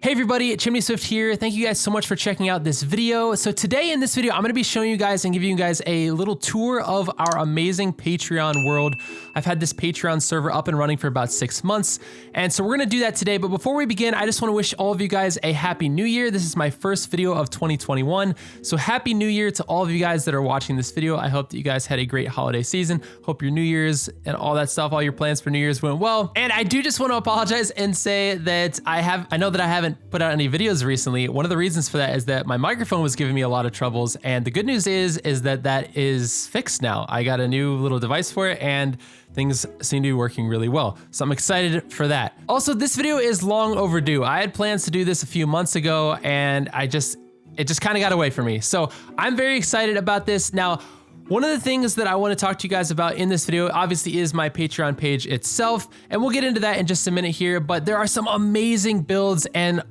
Hey everybody, Chimney Swift here. Thank you guys so much for checking out this video. So today in this video, I'm gonna be showing you guys and giving you guys a little tour of our amazing Patreon world. I've had this Patreon server up and running for about 6 months. And so we're gonna do that today. But before we begin, I just wanna wish all of you guys a happy new year. This is my first video of 2021. So happy new year to all of you guys that are watching this video. I hope that you guys had a great holiday season. Hope your New Year's and all that stuff, all your plans for New Year's went well. And I do just wanna apologize and say that I know that I haven't put out any videos recently. One of the reasons for that is that my microphone was giving me a lot of troubles, and the good news is that is fixed now. I got a new little device for it and things seem to be working really well. So I'm excited for that. Also, this video is long overdue. I had plans to do this a few months ago and it just kind of got away from me. So I'm very excited about this. Now, one of the things that I want to talk to you guys about in this video obviously is my Patreon page itself, and we'll get into that in just a minute here, but there are some amazing builds and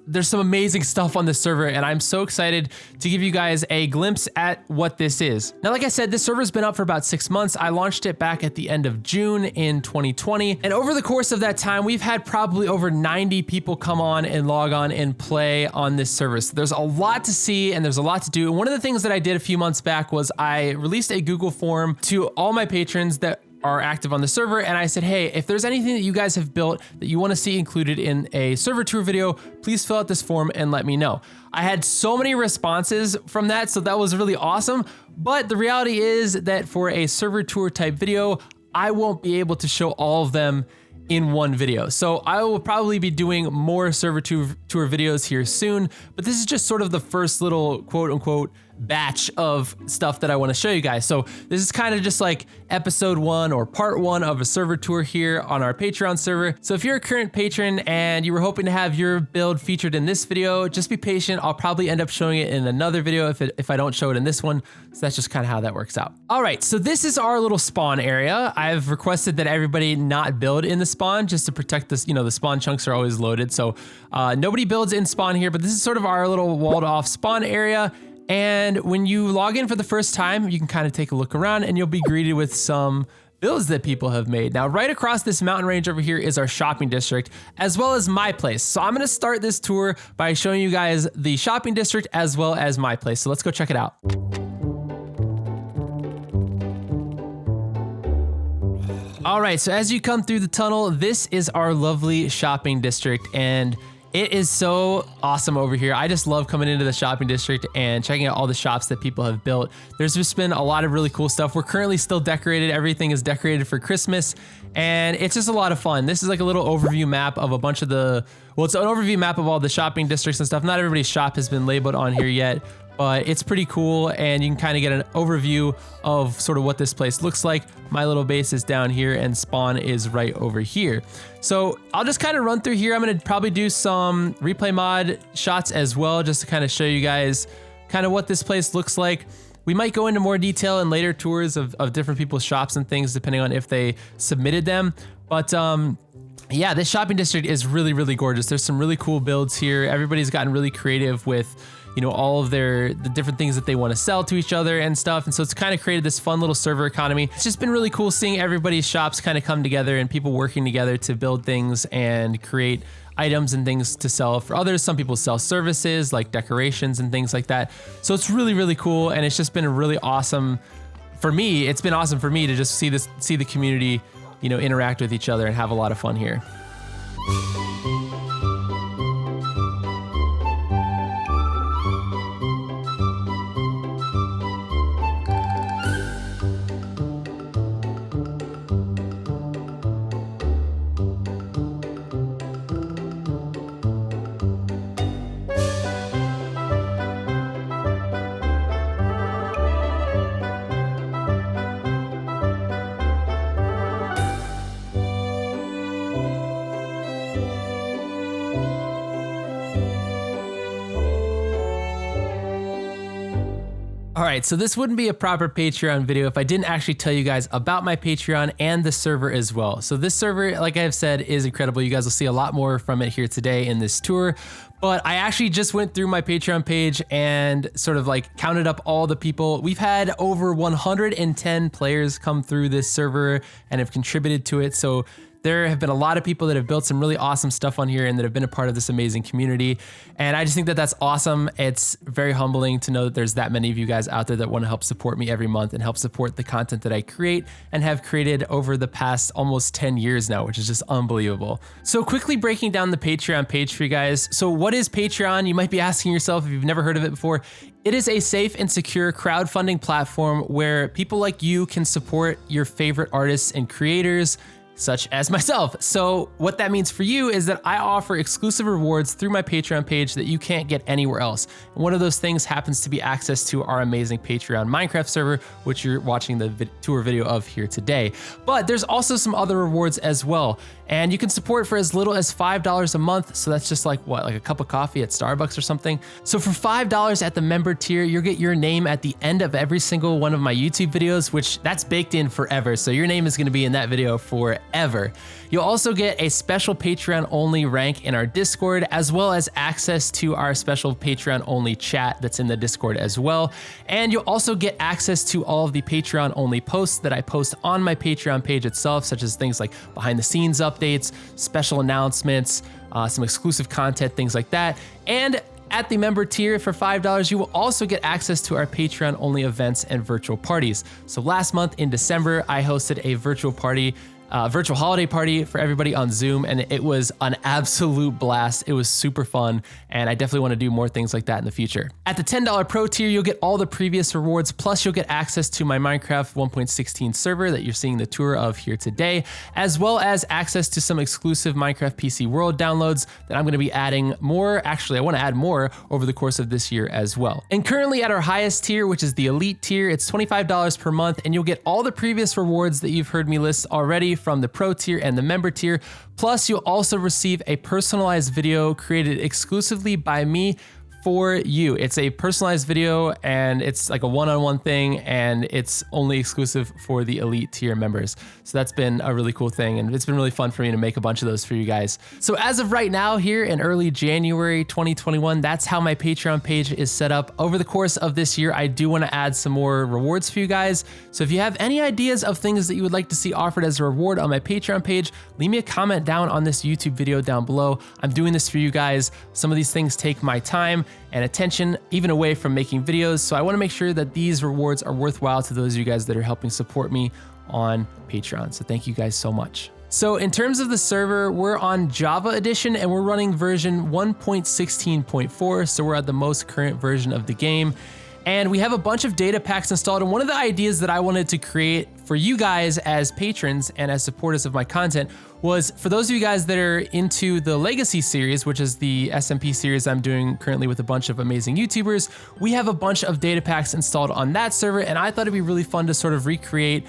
there's some amazing stuff on this server, and I'm so excited to give you guys a glimpse at what this is. Now, like I said, this server's been up for about 6 months. I launched it back at the end of June in 2020, and over the course of that time, we've had probably over 90 people come on and log on and play on this server. So there's a lot to see and there's a lot to do. And one of the things that I did a few months back was I released a Google form to all my patrons that are active on the server, and I said, hey, if there's anything that you guys have built that you want to see included in a server tour video, please fill out this form and let me know. I had so many responses from that, so that was really awesome. But the reality is that for a server tour type video, I won't be able to show all of them in one video. So I will probably be doing more server tour videos here soon, but this is just sort of the first little quote unquote batch of stuff that I want to show you guys. So this is kind of just like episode 1 or part 1 of a server tour here on our Patreon server. So if you're a current patron and you were hoping to have your build featured in this video, just be patient. I'll probably end up showing it in another video if I don't show it in this one. So that's just kind of how that works out. All right, so this is our little spawn area. I've requested that everybody not build in the spawn just to protect this. You know, the spawn chunks are always loaded. So nobody builds in spawn here, but this is sort of our little walled off spawn area. And when you log in for the first time, you can kind of take a look around and you'll be greeted with some builds that people have made. Now, right across this mountain range over here is our shopping district, as well as my place. So I'm gonna start this tour by showing you guys the shopping district as well as my place. So let's go check it out. All right, so as you come through the tunnel, this is our lovely shopping district, and it is so awesome over here. I just love coming into the shopping district and checking out all the shops that people have built. There's just been a lot of really cool stuff. We're currently still decorated. Everything is decorated for Christmas, and it's just a lot of fun. This is like a little overview map of a bunch of it's an overview map of all the shopping districts and stuff. Not everybody's shop has been labeled on here yet, but it's pretty cool, and you can kind of get an overview of sort of what this place looks like. My little base is down here and spawn is right over here. So I'll just kind of run through here. I'm gonna probably do some replay mod shots as well, just to kind of show you guys kind of what this place looks like. We might go into more detail in later tours of different people's shops and things, depending on if they submitted them. But yeah, this shopping district is really, really gorgeous. There's some really cool builds here. Everybody's gotten really creative with, you know, all of the different things that they want to sell to each other and stuff. And so it's kind of created this fun little server economy. It's just been really cool seeing everybody's shops kind of come together and people working together to build things and create items and things to sell for others. Some people sell services like decorations and things like that. So it's really, really cool. And it's just been really awesome for me. It's been awesome for me to just see the community, you know, interact with each other and have a lot of fun here. All right, so this wouldn't be a proper Patreon video if I didn't actually tell you guys about my Patreon and the server as well. So this server, like I've said, is incredible. You guys will see a lot more from it here today in this tour. But I actually just went through my Patreon page and sort of like counted up all the people. We've had over 110 players come through this server and have contributed to it. So There have been a lot of people that have built some really awesome stuff on here and that have been a part of this amazing community. And I just think that that's awesome. It's very humbling to know that there's that many of you guys out there that want to help support me every month and help support the content that I create and have created over the past almost 10 years now, which is just unbelievable. So quickly breaking down the Patreon page for you guys. So what is Patreon? You might be asking yourself if you've never heard of it before. It is a safe and secure crowdfunding platform where people like you can support your favorite artists and creators, such as myself. So what that means for you is that I offer exclusive rewards through my Patreon page that you can't get anywhere else. And one of those things happens to be access to our amazing Patreon Minecraft server, which you're watching the tour video of here today. But there's also some other rewards as well. And you can support for as little as $5 a month. So that's just like what, like a cup of coffee at Starbucks or something. So for $5 at the member tier, you'll get your name at the end of every single one of my YouTube videos, which that's baked in forever. So your name is gonna be in that video forever. You'll also get a special Patreon only rank in our Discord, as well as access to our special Patreon only chat that's in the Discord as well. And you'll also get access to all of the Patreon only posts that I post on my Patreon page itself, such as things like behind the scenes updates, special announcements, some exclusive content, things like that. And at the member tier for $5, you will also get access to our Patreon only events and virtual parties. So last month in December, I hosted a virtual holiday party for everybody on Zoom, and it was an absolute blast. It was super fun, and I definitely want to do more things like that in the future. At the $10 Pro tier, you'll get all the previous rewards, plus you'll get access to my Minecraft 1.16 server that you're seeing the tour of here today, as well as access to some exclusive Minecraft PC World downloads that I'm going to be adding more. Actually, I want to add more over the course of this year as well. And currently at our highest tier, which is the Elite tier, it's $25 per month, and you'll get all the previous rewards that you've heard me list already from the Pro tier and the member tier. Plus, you'll also receive a personalized video created exclusively by me for you. It's a personalized video and it's like a one-on-one thing, and it's only exclusive for the Elite tier members. So that's been a really cool thing, and it's been really fun for me to make a bunch of those for you guys. So as of right now, here in early January 2021, that's how my Patreon page is set up. Over the course of this year, I do want to add some more rewards for you guys. So if you have any ideas of things that you would like to see offered as a reward on my Patreon page, leave me a comment down on this YouTube video down below. I'm doing this for you guys. Some of these things take my time and attention, even away from making videos. So I want to make sure that these rewards are worthwhile to those of you guys that are helping support me on Patreon. So thank you guys so much. So in terms of the server, we're on Java edition and we're running version 1.16.4. So we're at the most current version of the game. And we have a bunch of data packs installed. And one of the ideas that I wanted to create for you guys as patrons and as supporters of my content was for those of you guys that are into the Legacy series, which is the SMP series I'm doing currently with a bunch of amazing YouTubers. We have a bunch of data packs installed on that server, and I thought it'd be really fun to sort of recreate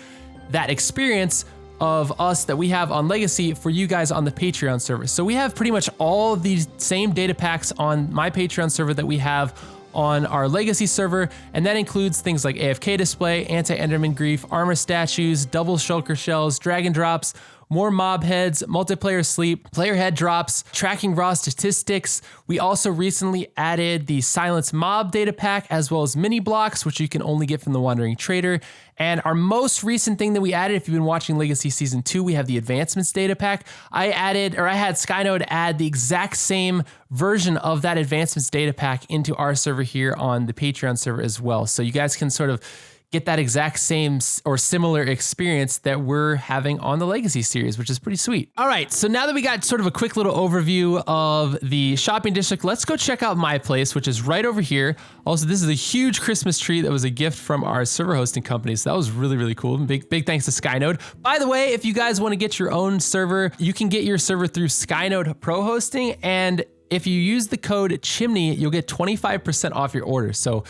that experience of us that we have on Legacy for you guys on the Patreon server. So we have pretty much all of these same data packs on my Patreon server that we have on our Legacy server, and that includes things like AFK display, anti-enderman grief, armor statues, double shulker shells, dragon drops, more mob heads, multiplayer sleep, player head drops, tracking raw statistics. We also recently added the silence mob data pack, as well as mini blocks, which you can only get from the Wandering Trader. And our most recent thing that we added, if you've been watching Legacy Season 2, we have the advancements data pack. I had Skynode add the exact same version of that advancements data pack into our server here on the Patreon server as well. So you guys can sort of get that exact same or similar experience that we're having on the Legacy series, which is pretty sweet. All right, so now that we got sort of a quick little overview of the shopping district, let's go check out my place, which is right over here. Also, this is a huge Christmas tree that was a gift from our server hosting company, so that was really, really cool. Big thanks to Skynode. By the way, if you guys want to get your own server, you can get your server through Skynode Pro Hosting, and if you use the code Chimney, you'll get 25% off your order. So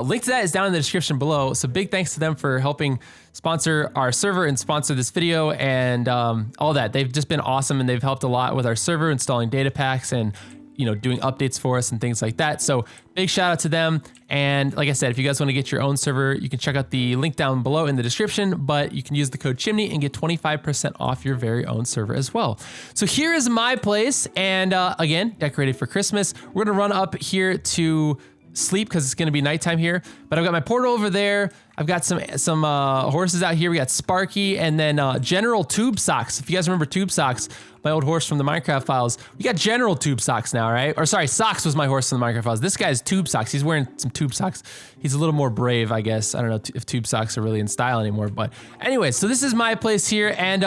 link to that is down in the description below. So big thanks to them for helping sponsor our server and sponsor this video and all that. They've just been awesome, and they've helped a lot with our server, installing data packs and doing updates for us and things like that. So big shout out to them. And like I said, if you guys want to get your own server, you can check out the link down below in the description, but you can use the code Chimney and get 25% off your very own server as well. So here is my place, and again, decorated for Christmas. We're gonna run up here to sleep because it's going to be nighttime here, but I've got my portal over there. I've got some horses out here. We got Sparky and then General Tube Socks. If you guys remember Tube Socks, my old horse from the Minecraft files, we got General Tube Socks now, right? Or sorry, Socks was my horse from the Minecraft files. This guy's Tube Socks. He's wearing some Tube Socks. He's a little more brave, I guess. I don't know if Tube Socks are really in style anymore, but anyway, so this is my place here. And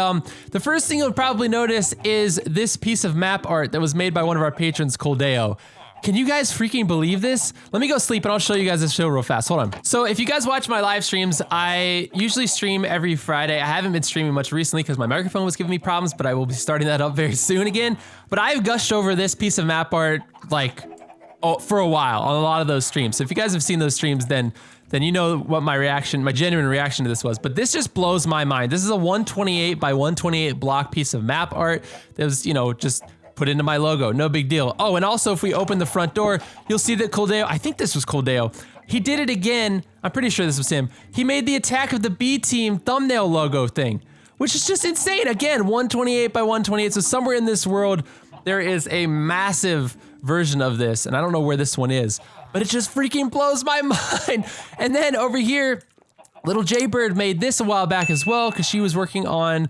the first thing you'll probably notice is this piece of map art that was made by one of our patrons, Coldeo. Can you guys freaking believe this? Let me go sleep and I'll show you guys this show real fast. Hold on. So if you guys watch my live streams, I usually stream every Friday. I haven't been streaming much recently because my microphone was giving me problems, but I will be starting that up very soon again. But I've gushed over this piece of map art like for a while on a lot of those streams. So if you guys have seen those streams, then you know what my genuine reaction to this was. But this just blows my mind. This is a 128 by 128 block piece of map art that was, you know, just put into my logo, no big deal. Oh, and also if we open the front door, you'll see that Coldeo, I think this was Coldeo, he did it again. I'm pretty sure this was him. He made the Attack of the B Team thumbnail logo thing, which is just insane. Again, 128 by 128. So somewhere in this world, there is a massive version of this, and I don't know where this one is, but it just freaking blows my mind. And then over here, little Jaybird made this a while back as well, because she was working on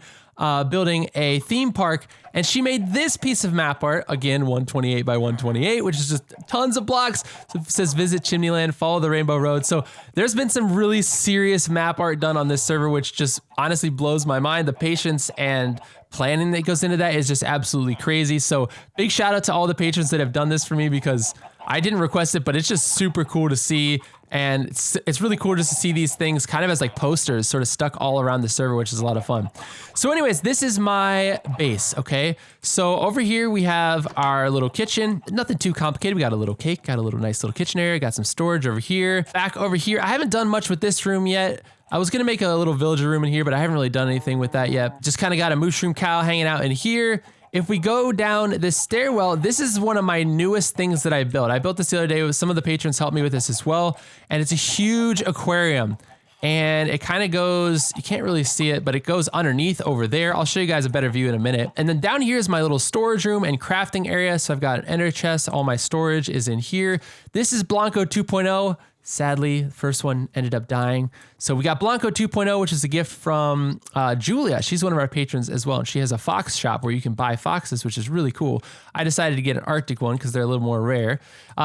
building a theme park, and she made this piece of map art, again 128 by 128, which is just tons of blocks. So it says visit Chimneyland, follow the Rainbow Road. So there's been some really serious map art done on this server, which just honestly blows my mind. The patience and planning that goes into that is just absolutely crazy. So big shout out to all the patrons that have done this for me, because I didn't request it, but it's just super cool to see. And it's really cool just to see these things kind of as like posters sort of stuck all around the server, which is a lot of fun. So anyways, this is my base, okay? So over here we have our little kitchen. Nothing too complicated. We got a little cake, got a little nice little kitchen area, got some storage over here. Back over here, I haven't done much with this room yet. I was gonna make a little villager room in here, but I haven't really done anything with that yet. Just kind of got a mushroom cow hanging out in here. If we go down this stairwell, this is one of my newest things that I built. I built this the other day. Some of the patrons helped me with this as well. And it's a huge aquarium. And it kind of goes, you can't really see it, but it goes underneath over there. I'll show you guys a better view in a minute. And then down here is my little storage room and crafting area. So I've got an ender chest. All my storage is in here. This is Blanco 2.0. Sadly, the first one ended up dying. So we got Blanco 2.0, which is a gift from Julia. She's one of our patrons as well. And she has a fox shop where you can buy foxes, which is really cool. I decided to get an Arctic one because they're a little more rare.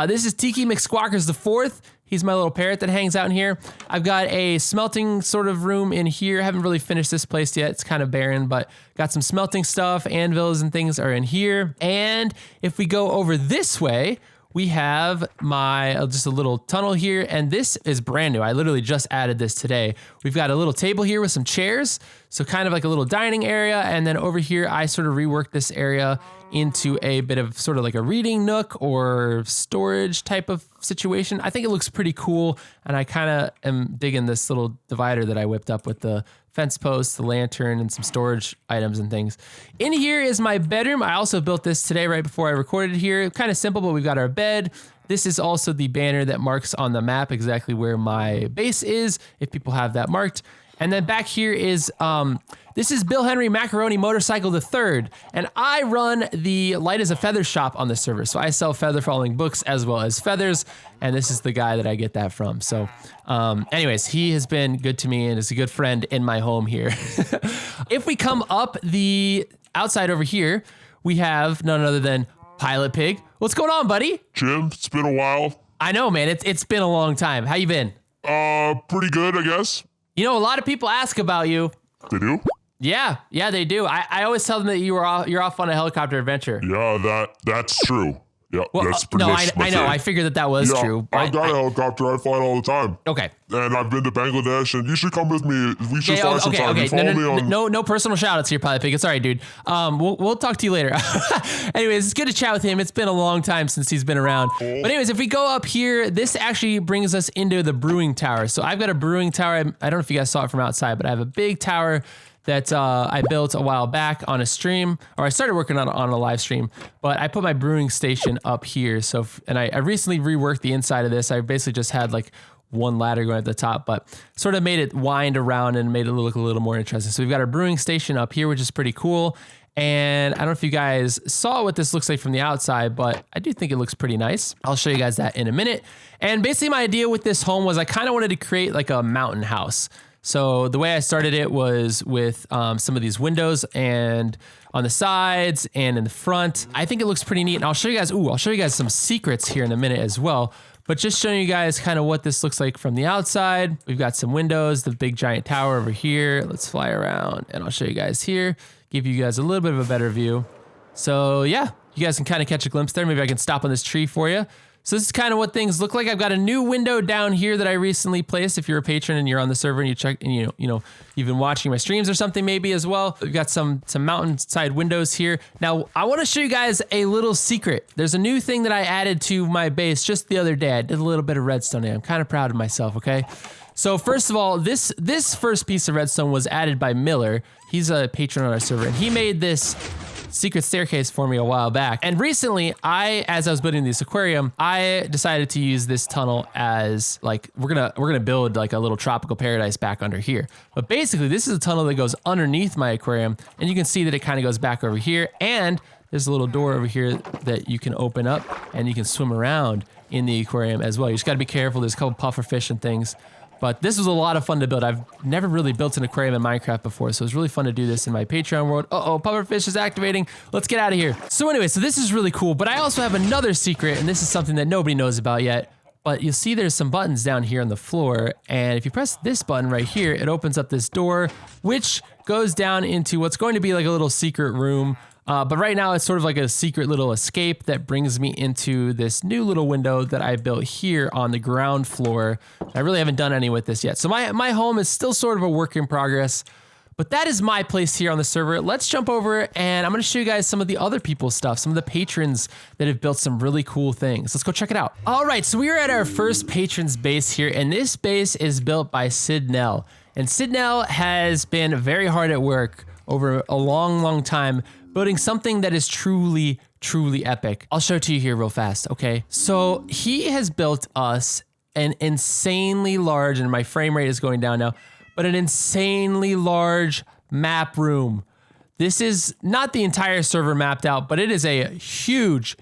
This is Tiki McSquawkers the Fourth. He's my little parrot that hangs out in here. I've got a smelting sort of room in here. I haven't really finished this place yet. It's kind of barren, but got some smelting stuff. Anvils and things are in here. And if we go over this way, we have my just a little tunnel here, and this is brand new. I literally just added this today. We've got a little table here with some chairs, so kind of like a little dining area, and then over here I sort of reworked this area into a bit of sort of like a reading nook or storage type of situation. I think it looks pretty cool, and I kind of am digging this little divider that I whipped up with the fence posts, the lantern, and some storage items and things. In here is my bedroom. I also built this today right before I recorded here. Kind of simple, but we've got our bed. This is also the banner that marks on the map exactly where my base is, if people have that marked. And then back here is, this is Bill Henry Macaroni Motorcycle III, and I run the Light as a Feather shop on the server. So I sell feather falling books as well as feathers, and this is the guy that I get that from. So anyways, he has been good to me and is a good friend in my home here. If we come up the outside over here, we have none other than Pilot Pig. What's going on, buddy? Chim, it's been a while. I know, man. It's been a long time. How you been? Pretty good, I guess. You know, a lot of people ask about you. They do? Yeah, they do. I always tell them that you're off on a helicopter adventure. Yeah, that's true. Yeah, well, that's pretty much I know. I figured that was true. I've got a helicopter. I fly it all the time. Okay. And I've been to Bangladesh, and you should come with me. We should fly sometime. Okay. No personal shout outs here, Pilot Pig. It's all right, dude. We'll talk to you later. Anyways, it's good to chat with him. It's been a long time since he's been around. But anyways, if we go up here, this actually brings us into the brewing tower. So I've got a brewing tower. I don't know if you guys saw it from outside, but I have a big tower that I built a while back on a stream, or I started working on a live stream, but I put my brewing station up here. So, and I recently reworked the inside of this. I basically just had like one ladder going at the top, but sort of made it wind around and made it look a little more interesting. So we've got our brewing station up here, which is pretty cool. And I don't know if you guys saw what this looks like from the outside, but I do think it looks pretty nice. I'll show you guys that in a minute. And basically my idea with this home was I kind of wanted to create like a mountain house. So the way I started it was with some of these windows and on the sides and in the front. I think it looks pretty neat. And I'll show you guys some secrets here in a minute as well. But just showing you guys kind of what this looks like from the outside. We've got some windows, the big giant tower over here. Let's fly around and I'll show you guys here. Give you guys a little bit of a better view. So yeah, you guys can kind of catch a glimpse there. Maybe I can stop on this tree for you. So this is kind of what things look like. I've got a new window down here that I recently placed. If you're a patron and you're on the server and you check, and you know, you've been watching my streams or something maybe as well. We've got some mountainside windows here. Now I want to show you guys a little secret. There's a new thing that I added to my base just the other day. I did a little bit of redstone and I'm kind of proud of myself. Okay. So first of all, this first piece of redstone was added by Miller. He's a patron on our server and he made this secret staircase for me a while back. And recently, as I was building this aquarium, I decided to use this tunnel as like, we're gonna build like a little tropical paradise back under here. But basically this is a tunnel that goes underneath my aquarium and you can see that it kind of goes back over here. And there's a little door over here that you can open up and you can swim around in the aquarium as well. You just gotta be careful. There's a couple pufferfish and things. But this was a lot of fun to build. I've never really built an aquarium in Minecraft before, so it was really fun to do this in my Patreon world. Uh-oh, pufferfish is activating. Let's get out of here. So anyway, so this is really cool, but I also have another secret, and this is something that nobody knows about yet. But you'll see there's some buttons down here on the floor, and if you press this button right here, it opens up this door, which goes down into what's going to be like a little secret room. But right now it's sort of like a secret little escape that brings me into this new little window that I built here on the ground floor. I really haven't done any with this yet. So my home is still sort of a work in progress, but that is my place here on the server. Let's jump over and I'm gonna show you guys some of the other people's stuff, some of the patrons that have built some really cool things. Let's go check it out. All right, so we are at our first patron's base here, and this base is built by Sidnel. And Sidnel has been very hard at work over a long time, building something that is truly epic. I'll show it to you here real fast, okay? So he has built us an insanely large, and my frame rate is going down now, but an insanely large map room. This is not the entire server mapped out, but it is a huge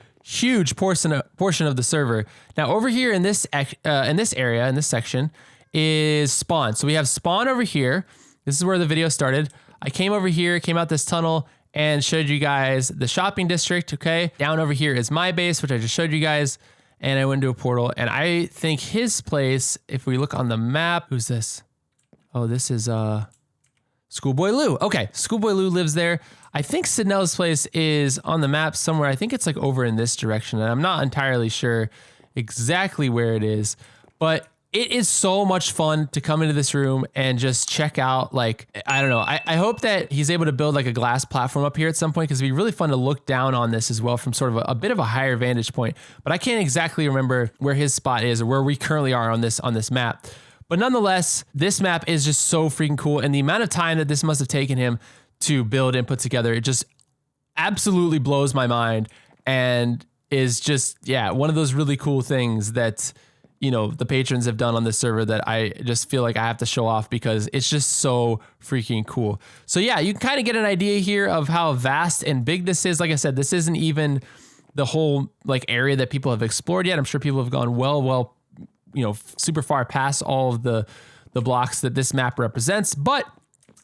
portion of the server. Now over here in this area, in this section, is spawn. So we have spawn over here. This is where the video started. I came over here, came out this tunnel, and showed you guys the shopping district, okay? Down over here is my base, which I just showed you guys, and I went into a portal, and I think his place, if we look on the map, who's this? Oh, this is Schoolboy Lou. Okay, Schoolboy Lou lives there. I think Sidnel's place is on the map somewhere. I think it's like over in this direction, and I'm not entirely sure exactly where it is, but it is so much fun to come into this room and just check out, like, I don't know. I hope that he's able to build like a glass platform up here at some point, because it'd be really fun to look down on this as well from sort of a bit of a higher vantage point. But I can't exactly remember where his spot is or where we currently are on this map. But nonetheless, this map is just so freaking cool. And the amount of time that this must have taken him to build and put together, it just absolutely blows my mind and is just, yeah, one of those really cool things that, you know, the patrons have done on this server that I just feel like I have to show off because it's just so freaking cool. So yeah, you can kind of get an idea here of how vast and big this is. Like I said, this isn't even the whole like area that people have explored yet. I'm sure people have gone well, you know, super far past all of the blocks that this map represents. But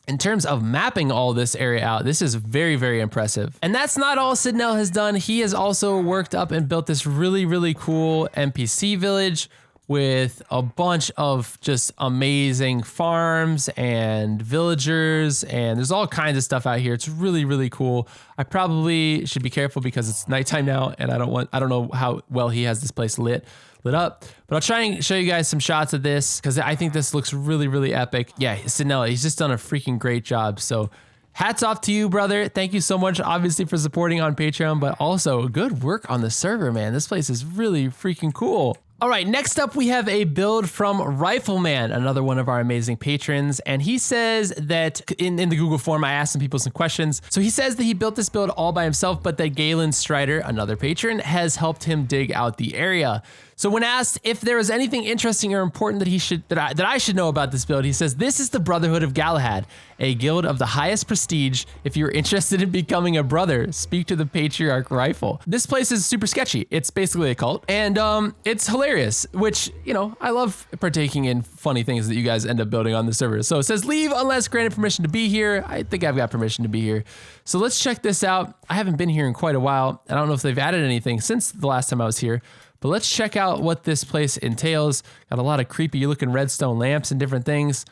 in terms of mapping all this area out, this is very impressive. And that's not all Sidnel has done. He has also worked up and built this really cool NPC village with a bunch of just amazing farms and villagers, and there's all kinds of stuff out here. It's really cool. I probably should be careful because it's nighttime now, and I don't know how well he has this place lit up, but I'll try and show you guys some shots of this because I think this looks really epic. Yeah, Sidnel, he's just done a freaking great job. So hats off to you, brother. Thank you so much, obviously, for supporting on Patreon, but also good work on the server, man. This place is really freaking cool. All right, next up we have a build from Rifleman, another one of our amazing patrons, and he says that in the Google form, I asked some people some questions. So he says that he built this build all by himself, but that Galen Strider, another patron, has helped him dig out the area. So when asked if there was anything interesting or important that I should know about this build, he says, "This is the Brotherhood of Galahad, a guild of the highest prestige. If you're interested in becoming a brother, speak to the Patriarch Rifle." This place is super sketchy. It's basically a cult, and it's hilarious, which, you know, I love partaking in funny things that you guys end up building on the server. So it says, "Leave unless granted permission to be here." I think I've got permission to be here. So let's check this out. I haven't been here in quite a while. I don't know if they've added anything since the last time I was here. But let's check out what this place entails. Got a lot of creepy looking redstone lamps and different things.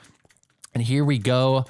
And here we go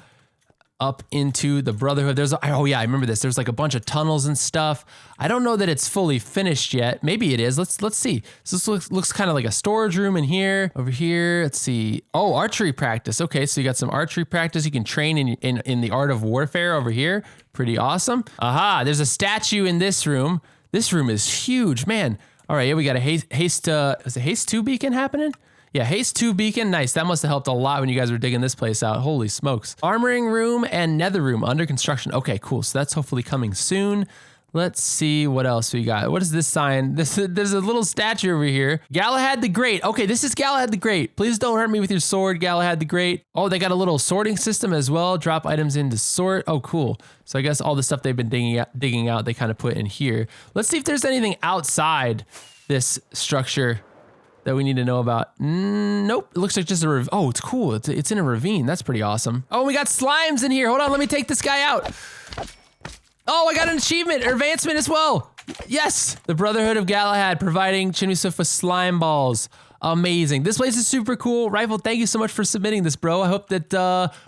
up into the Brotherhood. Oh yeah, I remember this. There's like a bunch of tunnels and stuff. I don't know that it's fully finished yet. Maybe it is. Let's see. So this looks kind of like a storage room in here. Over here, let's see. Oh, archery practice. Okay, so you got some archery practice. You can train in the art of warfare over here. Pretty awesome. Aha, there's a statue in this room. This room is huge, man. All right, yeah, we got a haste, is it haste 2 beacon happening? Yeah, haste 2 beacon, nice. That must have helped a lot when you guys were digging this place out. Holy smokes. Armoring room and nether room under construction. Okay, cool, so that's hopefully coming soon. Let's see what else we got. What is this sign? There's a little statue over here. Galahad the Great. Okay, this is Galahad the Great. Please don't hurt me with your sword, Galahad the Great. Oh, they got a little sorting system as well. Drop items into sort. Oh, cool. So I guess all the stuff they've been digging out, they kind of put in here. Let's see if there's anything outside this structure that we need to know about. Nope. It looks like just a oh, it's cool. It's in a ravine. That's pretty awesome. Oh, we got slimes in here. Hold on, let me take this guy out. Oh, I got an achievement or advancement as well. Yes, the Brotherhood of Galahad providing Chim with slime balls. Amazing. This place is super cool. Rifle, thank you so much for submitting this, bro. I hope that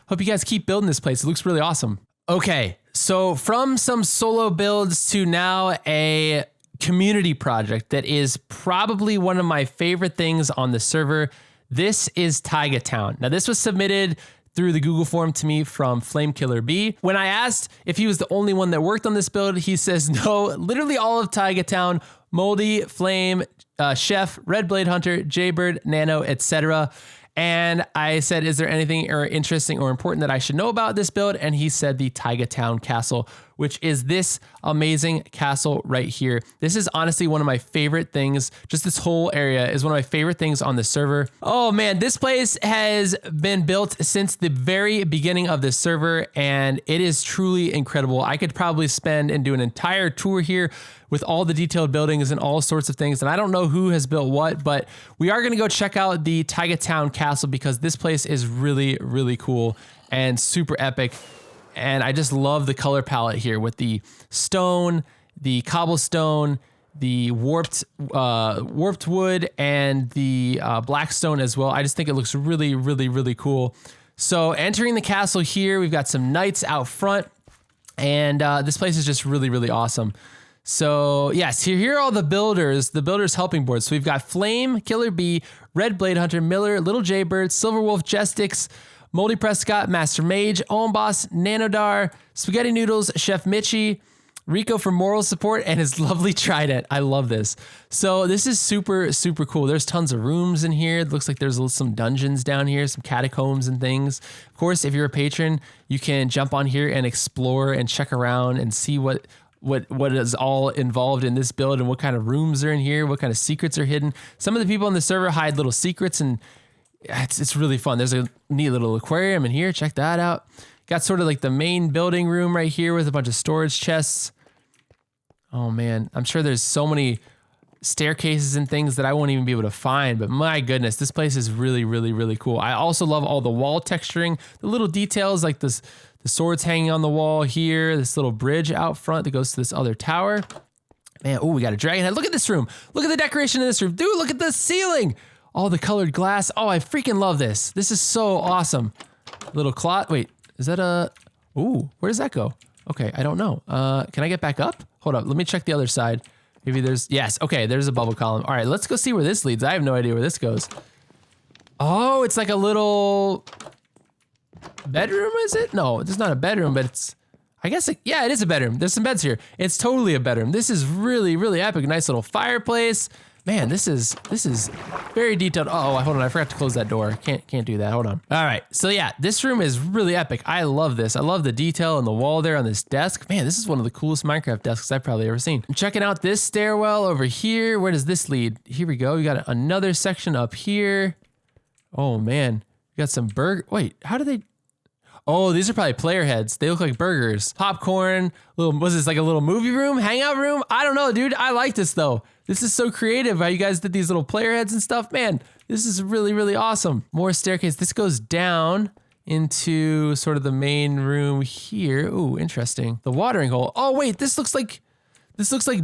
hope you guys keep building this place. It looks really awesome. Okay, so from some solo builds to now a community project that is probably one of my favorite things on the server. This is Taiga Town. Now, this was submitted through the Google form to me from Flamekiller B. When I asked if he was the only one that worked on this build, he says no. Literally all of Taiga Town, Moldy, Flame, Chef, Red Blade Hunter, Jaybird, Nano, etc. And I said, is there anything interesting or important that I should know about this build? And he said the Taiga Town Castle, which is this amazing castle right here. This is honestly one of my favorite things. Just this whole area is one of my favorite things on the server. Oh man, this place has been built since the very beginning of the server, and it is truly incredible. I could probably spend and do an entire tour here with all the detailed buildings and all sorts of things. And I don't know who has built what, but we are gonna go check out the Taiga Town Castle because this place is really, really cool and super epic. And I just love the color palette here with the stone, the cobblestone, the warped wood, and the black stone as well. I just think it looks really, really, really cool. So entering the castle here, we've got some knights out front, and this place is just really, really awesome. So yes, here are all the builders helping boards. So we've got Flame, Killer B, Red Blade Hunter, Miller, Little Jaybird, Silverwolf, Jestix, Moldy Prescott, Master Mage, Owen Boss, Nanodar, Spaghetti Noodles, Chef Mitchie, Rico for moral support, and his lovely trident. I love this. So this is super, super cool. There's tons of rooms in here. It looks like there's some dungeons down here, some catacombs and things. Of course, if you're a patron, you can jump on here and explore and check around and see what is all involved in this build and what kind of rooms are in here, what kind of secrets are hidden. Some of the people on the server hide little secrets, and it's really fun. There's a neat little aquarium in here. Check that out. Got sort of like the main building room right here with a bunch of storage chests. Oh man, I'm sure there's so many staircases and things that I won't even be able to find, but my goodness, this place is really, really, really cool. I also love all the wall texturing, the little details like this, the swords hanging on the wall here, this little bridge out front that goes to this other tower. Man, oh, we got a dragon head. Look at this room. Look at the decoration in this room. Dude, look at the ceiling. All the colored glass. Oh, I freaking love this. This is so awesome. Little clock. Wait, is that a... Ooh, where does that go? Okay, I don't know. Can I get back up? Hold up, let me check the other side. Maybe there's... Yes, okay, there's a bubble column. All right, let's go see where this leads. I have no idea where this goes. Oh, it's like a little... bedroom, is it? No, it's not a bedroom, but it's... I guess, yeah, it is a bedroom. There's some beds here. It's totally a bedroom. This is really, really epic. Nice little fireplace. Man, this is very detailed. Oh, hold on, I forgot to close that door. Can't do that. Hold on. All right, so yeah, this room is really epic. I love this. I love the detail on the wall there on this desk. Man, this is one of the coolest Minecraft desks I've probably ever seen. I'm checking out this stairwell over here. Where does this lead? Here we go. We got another section up here. Oh man, we got some wait, how do they? Oh, these are probably player heads. They look like burgers. Popcorn, was this like a little movie room, hangout room? I don't know, dude. I like this though. This is so creative how you guys did these little player heads and stuff. Man, this is really, really awesome. More staircase. This goes down into sort of the main room here. Ooh, interesting. The watering hole. Oh, wait, this looks like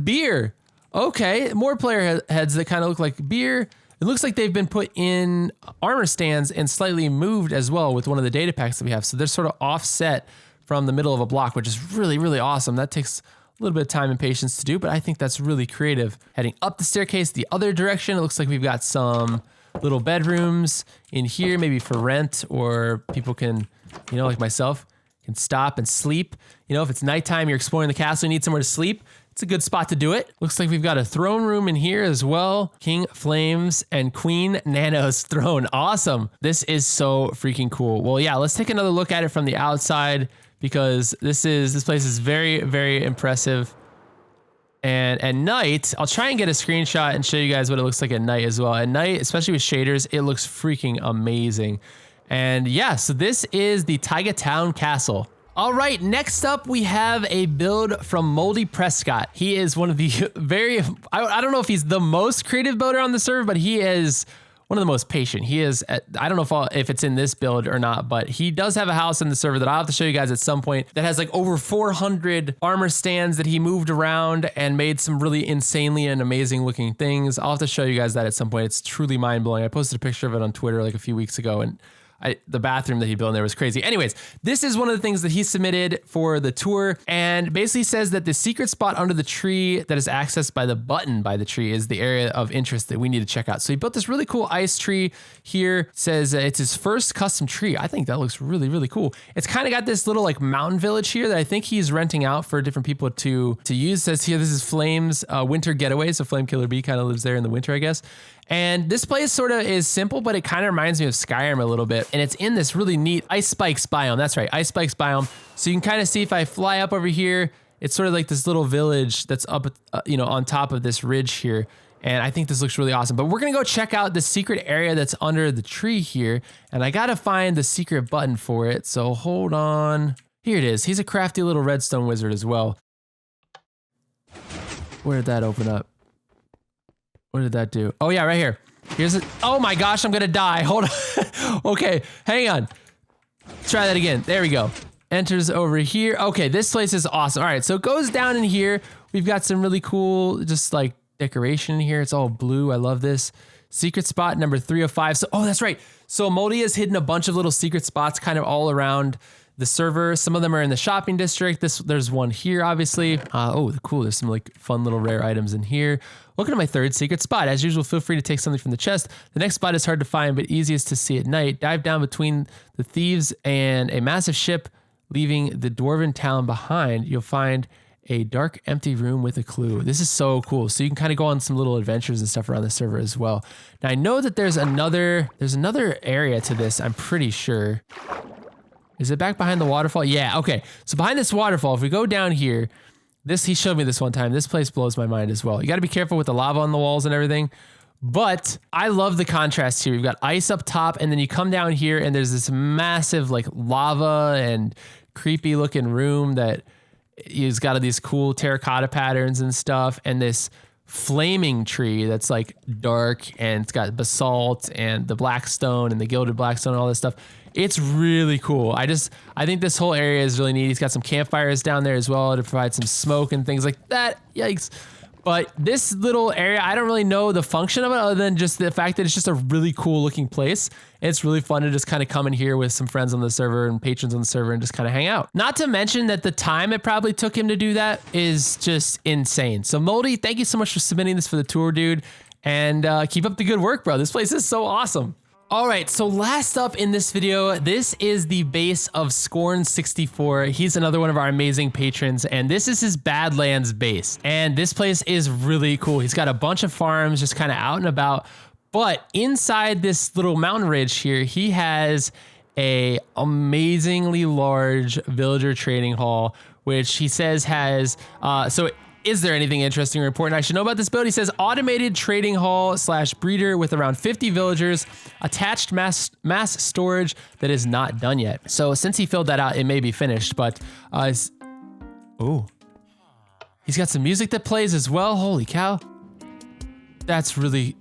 beer. Okay, more player heads that kind of look like beer. It looks like they've been put in armor stands and slightly moved as well with one of the data packs that we have. So they're sort of offset from the middle of a block, which is really, really awesome. That takes a little bit of time and patience to do, but I think that's really creative. Heading up the staircase the other direction, it looks like we've got some little bedrooms in here, maybe for rent, or people can, you know, like myself, can stop and sleep. You know, if it's nighttime, you're exploring the castle, you need somewhere to sleep, it's a good spot to do it. Looks like we've got a throne room in here as well. King Flames and Queen Nano's throne. Awesome. This is so freaking cool. Well, yeah, let's take another look at it from the outside because this place is very, very impressive. And at night, I'll try and get a screenshot and show you guys what it looks like at night as well. At night, especially with shaders, it looks freaking amazing. And yeah, so this is the Taiga Town Castle. All right, next up we have a build from Moldy Prescott. He is one of the I don't know if he's the most creative builder on the server, but he is one of the most patient. He is, I don't know if it's in this build or not, but he does have a house in the server that I'll have to show you guys at some point that has like over 400 armor stands that he moved around and made some really insanely and amazing looking things. I'll have to show you guys that at some point. It's truly mind blowing. I posted a picture of it on Twitter like a few weeks ago, and the bathroom that he built in there was crazy. Anyways, this is one of the things that he submitted for the tour, and basically says that the secret spot under the tree that is accessed by the button by the tree is the area of interest that we need to check out. So he built this really cool ice tree here. Says it's his first custom tree. I think that looks really, really cool. It's kind of got this little like mountain village here that I think he's renting out for different people to use. Says here, this is Flame's winter getaway. So Flame Killer Bee kind of lives there in the winter, I guess. And this place sort of is simple, but it kind of reminds me of Skyrim a little bit. And it's in this really neat Ice Spikes biome. That's right, Ice Spikes biome. So you can kind of see if I fly up over here, it's sort of like this little village that's up, on top of this ridge here. And I think this looks really awesome. But we're going to go check out the secret area that's under the tree here. And I got to find the secret button for it. So hold on. Here it is. He's a crafty little redstone wizard as well. Where did that open up? What did that do? Oh yeah, right here. Here's it. Oh my gosh, I'm gonna die. Hold on. Okay, hang on. Let's try that again. There we go. Enters over here. Okay, this place is awesome. All right, so it goes down in here. We've got some really cool, just like decoration in here. It's all blue. I love this. Secret spot number 305. So, oh, that's right. So Moldy has hidden a bunch of little secret spots kind of all around the server. Some of them are in the shopping district. There's one here, obviously. Oh, cool. There's some like fun little rare items in here. Welcome to my third secret spot. As usual, feel free to take something from the chest. The next spot is hard to find, but easiest to see at night. Dive down between the thieves and a massive ship, leaving the dwarven town behind. You'll find a dark, empty room with a clue. This is so cool. So you can kind of go on some little adventures and stuff around the server as well. Now I know that there's another area to this, I'm pretty sure. Is it back behind the waterfall? Yeah, okay. So behind this waterfall, if we go down here, he showed me this one time. This place blows my mind as well. You got to be careful with the lava on the walls and everything. But I love the contrast here. We've got ice up top, and then you come down here, and there's this massive like lava and creepy looking room that has got these cool terracotta patterns and stuff, and this flaming tree that's like dark, and it's got basalt and the black stone and the gilded black stone and all this stuff. It's really cool. I think this whole area is really neat. He's got some campfires down there as well to provide some smoke and things like that. Yikes. But this little area, I don't really know the function of it other than just the fact that it's just a really cool looking place. It's really fun to just kind of come in here with some friends on the server and patrons on the server and just kind of hang out. Not to mention that the time it probably took him to do that is just insane. So Moldy, thank you so much for submitting this for the tour, dude. And keep up the good work, bro. This place is so awesome. All right, so last up in this video, this is the base of Scorn64. He's another one of our amazing patrons, and this is his Badlands base. And this place is really cool. He's got a bunch of farms just kind of out and about, but inside this little mountain ridge here, he has a amazingly large villager trading hall, which he says has, is there anything interesting or important I should know about this build? He says automated trading hall / breeder with around 50 villagers, attached mass storage that is not done yet. So since he filled that out, it may be finished, but he's got some music that plays as well. Holy cow. That's legit.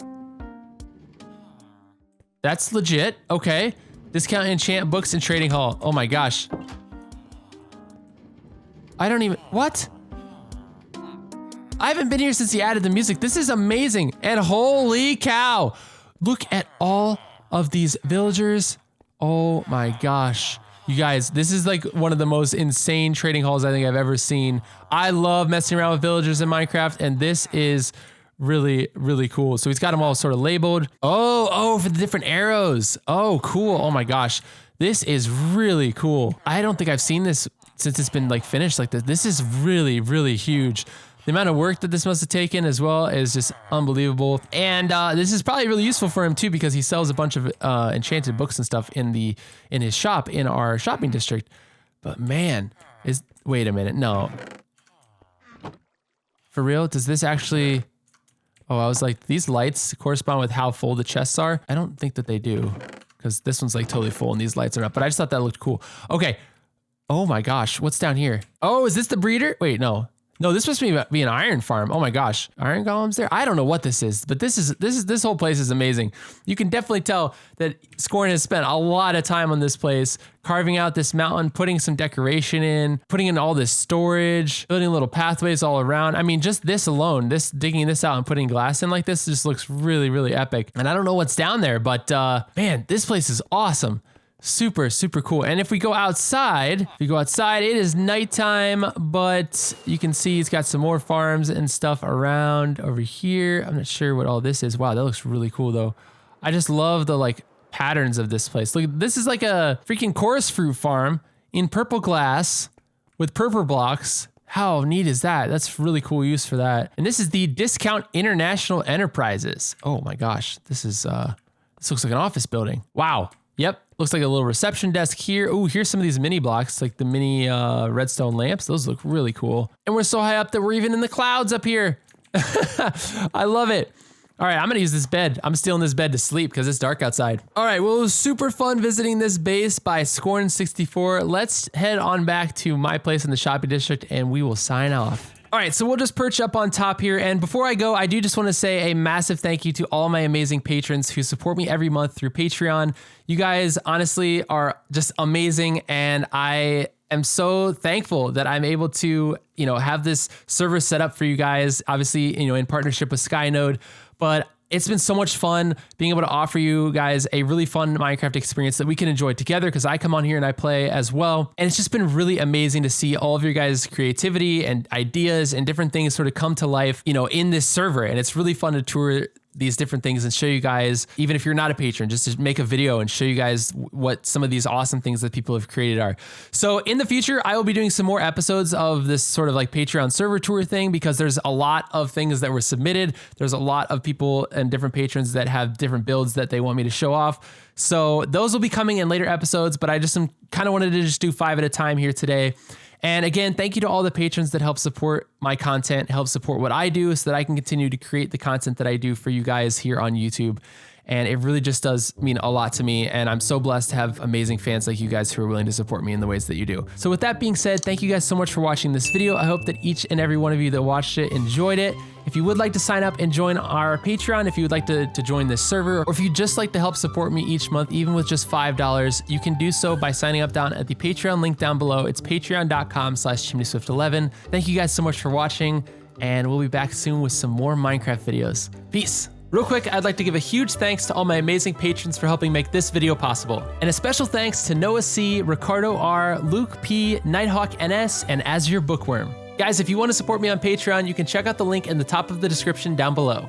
Okay. Discount enchant books and trading hall. Oh my gosh. What? I haven't been here since he added the music. This is amazing. And holy cow. Look at all of these villagers. Oh my gosh. You guys, this is like one of the most insane trading halls I think I've ever seen. I love messing around with villagers in Minecraft, and this is really, really cool. So he's got them all sort of labeled. Oh, for the different arrows. Oh, cool. Oh my gosh. This is really cool. I don't think I've seen this since it's been like finished like this. This is really, really huge. The amount of work that this must have taken as well is just unbelievable. And this is probably really useful for him too, because he sells a bunch of enchanted books and stuff in his shop in our shopping district. But man, wait a minute, no. For real, does this actually, I was like, these lights correspond with how full the chests are? I don't think that they do, because this one's like totally full and these lights are not, but I just thought that looked cool. Okay. Oh my gosh, what's down here? Oh, is this the breeder? Wait, no. No, this must be an iron farm. Oh my gosh, iron golems there? I don't know what this is, but this whole place is amazing. You can definitely tell that Scorn has spent a lot of time on this place, carving out this mountain, putting some decoration in, putting in all this storage, building little pathways all around. I mean, just this alone, digging this out and putting glass in like this just looks really, really epic. And I don't know what's down there, but man, this place is awesome. Super, super cool. And if we go outside, it is nighttime, but you can see it's got some more farms and stuff around over here. I'm not sure what all this is. Wow, that looks really cool though. I just love the like patterns of this place. Look, this is like a freaking chorus fruit farm in purple glass with purple blocks. How neat is that? That's really cool use for that. And this is the Discount International Enterprises. Oh my gosh, this looks like an office building. Wow. Yep. Looks like a little reception desk here. Oh, here's some of these mini blocks, like the mini redstone lamps. Those look really cool. And we're so high up that we're even in the clouds up here. I love it. All right, I'm gonna use this bed. I'm stealing this bed to sleep because it's dark outside. All right, well, it was super fun visiting this base by Scorn64. Let's head on back to my place in the shopping district and we will sign off. All right, so we'll just perch up on top here. And before I go, I do just want to say a massive thank you to all my amazing patrons who support me every month through Patreon. You guys honestly are just amazing. And I am so thankful that I'm able to, have this server set up for you guys, obviously, in partnership with Skynode. But it's been so much fun being able to offer you guys a really fun Minecraft experience that we can enjoy together, because I come on here and I play as well. And it's just been really amazing to see all of your guys' creativity and ideas and different things sort of come to life, in this server. And it's really fun to tour these different things and show you guys, even if you're not a patron, just to make a video and show you guys what some of these awesome things that people have created are. So in the future, I will be doing some more episodes of this sort of like Patreon server tour thing, because there's a lot of things that were submitted. There's a lot of people and different patrons that have different builds that they want me to show off. So those will be coming in later episodes, but I just kind of wanted to just do 5 at a time here today. And again, thank you to all the patrons that help support my content, help support what I do so that I can continue to create the content that I do for you guys here on YouTube. And it really just does mean a lot to me. And I'm so blessed to have amazing fans like you guys who are willing to support me in the ways that you do. So with that being said, thank you guys so much for watching this video. I hope that each and every one of you that watched it enjoyed it. If you would like to sign up and join our Patreon, if you would like to join this server, or if you'd just like to help support me each month, even with just $5, you can do so by signing up down at the Patreon link down below. It's patreon.com/chimneyswift11. Thank you guys so much for watching, and we'll be back soon with some more Minecraft videos. Peace. Real quick, I'd like to give a huge thanks to all my amazing patrons for helping make this video possible. And a special thanks to Noah C, Ricardo R, Luke P, Nighthawk NS, and Azure Bookworm. Guys, if you want to support me on Patreon, you can check out the link in the top of the description down below.